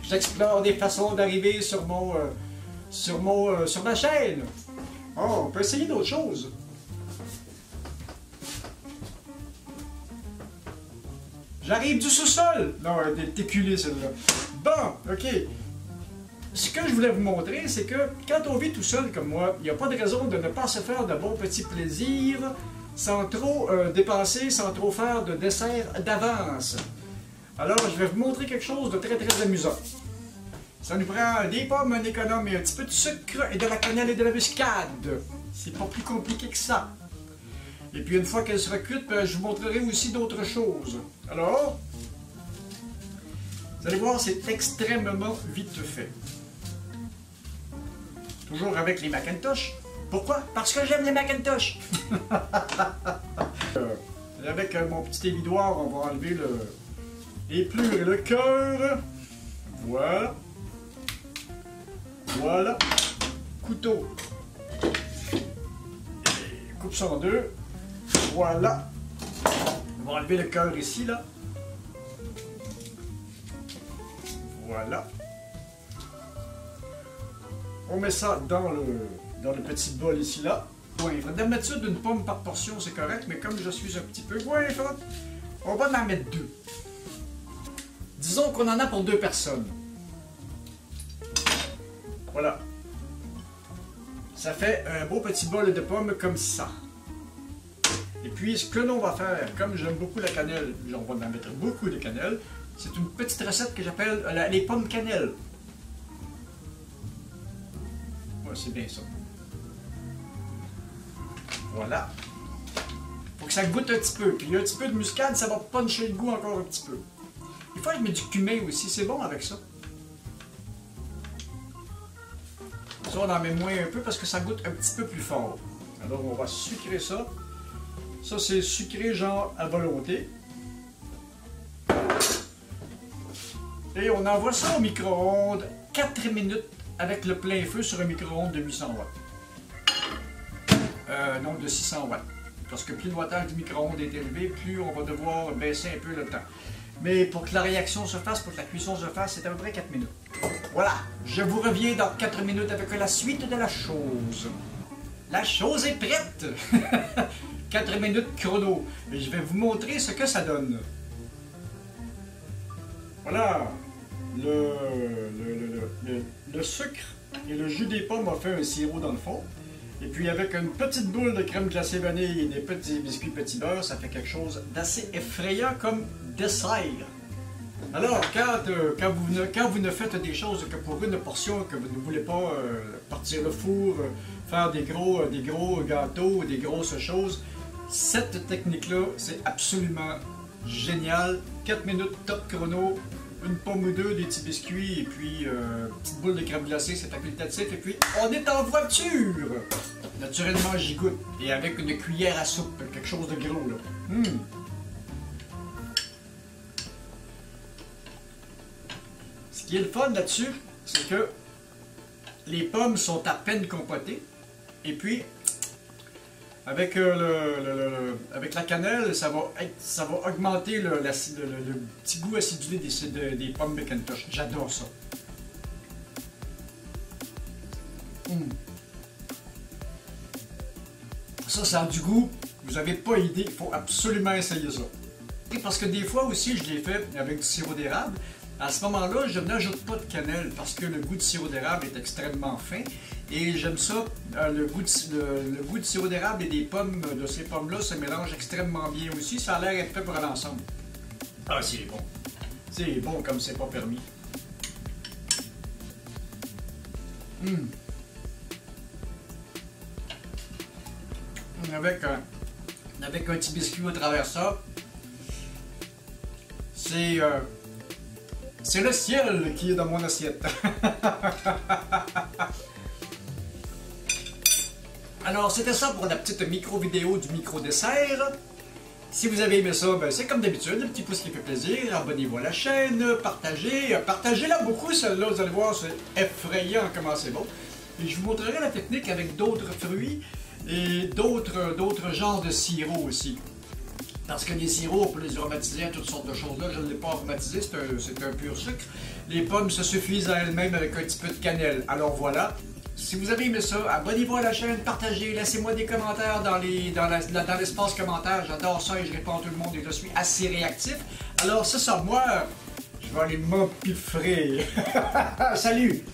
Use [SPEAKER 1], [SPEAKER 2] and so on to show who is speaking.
[SPEAKER 1] J'explore des façons d'arriver sur ma chaîne. Oh, on peut essayer d'autres choses. J'arrive du sous-sol. Non, elle est éculée celle-là. Bon, ok. Ce que je voulais vous montrer, c'est que quand on vit tout seul comme moi, il n'y a pas de raison de ne pas se faire de bons petits plaisirs sans trop dépenser, sans trop faire de dessert d'avance. Alors, je vais vous montrer quelque chose de très très amusant. Ça nous prend des pommes, un économe et un petit peu de sucre et de la cannelle et de la muscade. C'est pas plus compliqué que ça. Et puis une fois qu'elle sera cuite, je vous montrerai aussi d'autres choses. Alors, vous allez voir, c'est extrêmement vite fait. Toujours avec les Macintosh. Pourquoi? Parce que j'aime les Macintosh. Avec mon petit évidoir, on va enlever les plures et le cœur. Voilà. Voilà. Couteau. Et coupe ça en deux. Voilà. On va enlever le cœur ici, là. Voilà. On met ça dans le petit bol ici, là. Goinfre. D'habitude, une pomme par portion, c'est correct, mais comme je suis un petit peu goinfre, on va en mettre deux. Disons qu'on en a pour deux personnes. Voilà. Ça fait un beau petit bol de pommes comme ça. Et puis, ce que l'on va faire, comme j'aime beaucoup la cannelle, on va en mettre beaucoup de cannelle, c'est une petite recette que j'appelle les pommes cannelle. Ouais, c'est bien ça. Voilà. Faut que ça goûte un petit peu. Puis un petit peu de muscade, ça va puncher le goût encore un petit peu. Des fois, je mets du cumin aussi, c'est bon avec ça. Ça, on en met moins un peu parce que ça goûte un petit peu plus fort. Alors, on va sucrer ça. Ça, c'est sucré genre à volonté. Et on envoie ça au micro-ondes 4 minutes avec le plein feu sur un micro-ondes de 800 watts. Non, de 600 watts. Parce que plus le wattage du micro-ondes est élevé, plus on va devoir baisser un peu le temps. Mais pour que la réaction se fasse, pour que la cuisson se fasse, c'est à peu près 4 minutes. Voilà, je vous reviens dans 4 minutes avec la suite de la chose. La chose est prête! 4 minutes chrono. Et je vais vous montrer ce que ça donne. Voilà. Le sucre et le jus des pommes ont fait un sirop dans le fond. Et puis avec une petite boule de crème glacée vanille et des petits biscuits petit beurre, ça fait quelque chose d'assez effrayant comme dessert. Alors, quand vous ne faites des choses que pour une portion, que vous ne voulez pas partir le four, faire des gros gâteaux, des grosses choses, cette technique-là, c'est absolument génial. 4 minutes top chrono, une pomme ou deux, des petits biscuits, et puis une petite boule de crème glacée, c'est facultatif, et puis on est en voiture! Naturellement, j'y goûte, et avec une cuillère à soupe, quelque chose de gros, là. Ce qui est le fun là-dessus, c'est que les pommes sont à peine compotées, et puis avec, avec la cannelle, ça va augmenter le petit goût acidulé des pommes Macintosh. J'adore ça. Ça a du goût. Vous n'avez pas idée. Il faut absolument essayer ça. Et parce que des fois aussi, je l'ai fait avec du sirop d'érable. À ce moment-là, je n'ajoute pas de cannelle parce que le goût de sirop d'érable est extrêmement fin. Et j'aime ça, le goût de sirop d'érable et des pommes, de ces pommes-là, se mélangent extrêmement bien aussi. Ça a l'air d'être fait pour l'ensemble. Ah, c'est bon. C'est bon comme c'est pas permis. Avec un petit biscuit au travers ça, c'est le ciel qui est dans mon assiette. Alors, c'était ça pour la petite micro-vidéo du micro-dessert. Si vous avez aimé ça, ben, c'est comme d'habitude, un petit pouce qui fait plaisir. Abonnez-vous à la chaîne, partagez. Partagez-la beaucoup, celle-là, vous allez voir, c'est effrayant comment c'est bon. Et je vous montrerai la technique avec d'autres fruits et d'autres genres de sirop aussi. Parce que les sirops, on peut les aromatiser à toutes sortes de choses. Là, je ne l'ai pas aromatisé, c'est un pur sucre. Les pommes se suffisent à elles-mêmes avec un petit peu de cannelle. Alors voilà. Si vous avez aimé ça, abonnez-vous à la chaîne, partagez, laissez-moi des commentaires dans l'espace commentaire. J'adore ça et je réponds à tout le monde et je suis assez réactif. Alors c'est ça, moi, je vais aller m'empiffrer. Salut!